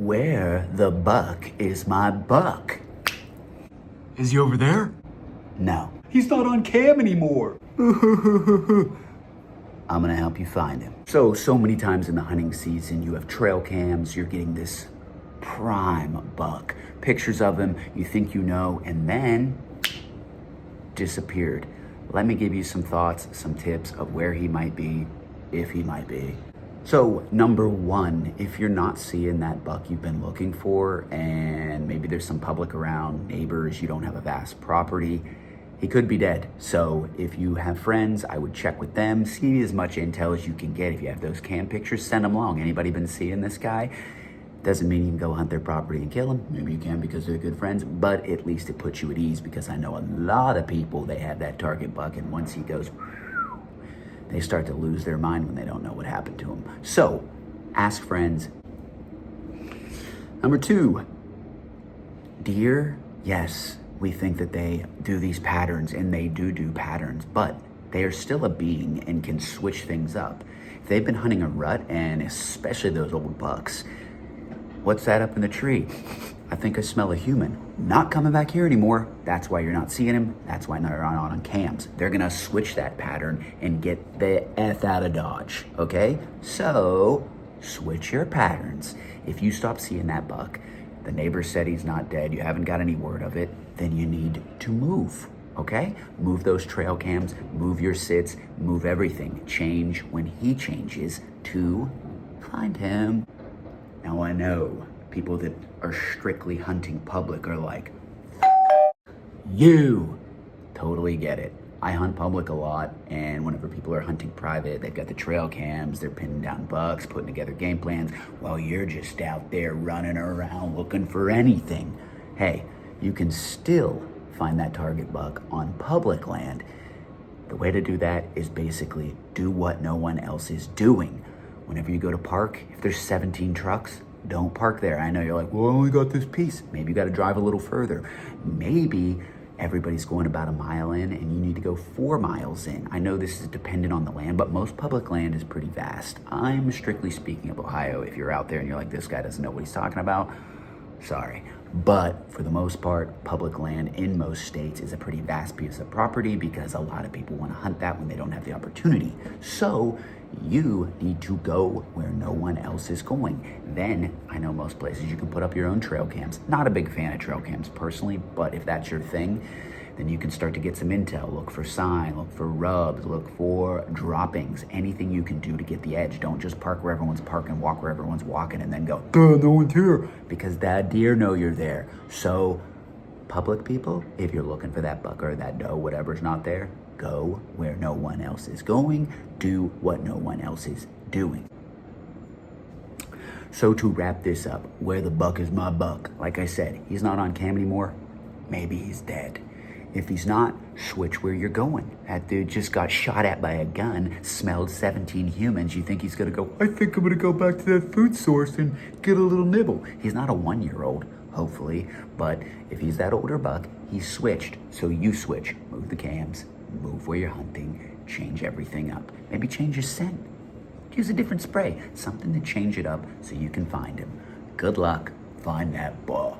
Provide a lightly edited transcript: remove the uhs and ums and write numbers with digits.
Where the buck is my buck? Is he over there? No. He's not on cam anymore. I'm gonna help you find him. So many times in the hunting season, you have trail cams, you're getting this prime buck. Pictures of him, you think you know, and then disappeared. Let me give you some thoughts, some tips of where he might be, if he might be. So number one, if you're not seeing that buck you've been looking for, and maybe there's some public around, neighbors, you don't have a vast property, he could be dead. So if you have friends, I would check with them, see as much intel as you can get. If you have those cam pictures, send them along. Anybody been seeing this guy? Doesn't mean you can go hunt their property and kill him. Maybe you can because they're good friends, but at least it puts you at ease, because I know a lot of people, they have that target buck, and once he goes, they start to lose their mind when they don't know what happened to him. So ask friends. Number two, deer, yes, we think that they do these patterns, and they do patterns, but they are still a being and can switch things up. If they've been hunting a rut, and especially those old bucks, what's that up in the tree? I think I smell a human. Not coming back here anymore. That's why you're not seeing him. That's why they're not on cams. They're gonna switch that pattern and get the F out of Dodge, okay? So, switch your patterns. If you stop seeing that buck, the neighbor said he's not dead, you haven't got any word of it, then you need to move, okay? Move those trail cams, move your sits, move everything. Change when he changes to find him. Now I know people that are strictly hunting public are like, you totally get it. I hunt public a lot, and whenever people are hunting private, they've got the trail cams, they're pinning down bucks, putting together game plans, while you're just out there running around looking for anything. Hey, you can still find that target buck on public land. The way to do that is basically do what no one else is doing. Whenever you go to park, if there's 17 trucks, don't park there. I know you're like, well, I only got this piece. Maybe you got to drive a little further. Maybe everybody's going about a mile in and you need to go 4 miles in. I know this is dependent on the land, but most public land is pretty vast. I'm strictly speaking of Ohio. If you're out there and you're like, this guy doesn't know what he's talking about, sorry. But for the most part, public land in most states is a pretty vast piece of property, because a lot of people want to hunt that when they don't have the opportunity. So you need to go where no one else is going. Then I know most places you can put up your own trail cams. Not a big fan of trail cams personally, but if that's your thing, then you can start to get some intel. Look for sign, look for rubs, look for droppings, anything you can do to get the edge. Don't just park where everyone's parking, walk where everyone's walking, and then go, duh, no one's here, because that deer know you're there. So public people, if you're looking for that buck or that doe, whatever's not there, go where no one else is going. Do what no one else is doing. So to wrap this up, where the buck is my buck. Like I said, he's not on cam anymore. Maybe he's dead. If he's not, switch where you're going. That dude just got shot at by a gun, smelled 17 humans. You think he's gonna go, I think I'm gonna go back to that food source and get a little nibble. He's not a 1-year-old, hopefully, but if he's that older buck, he's switched. So you switch. Move the cams, move where you're hunting, change everything up. Maybe change your scent. Use a different spray, something to change it up so you can find him. Good luck, find that buck.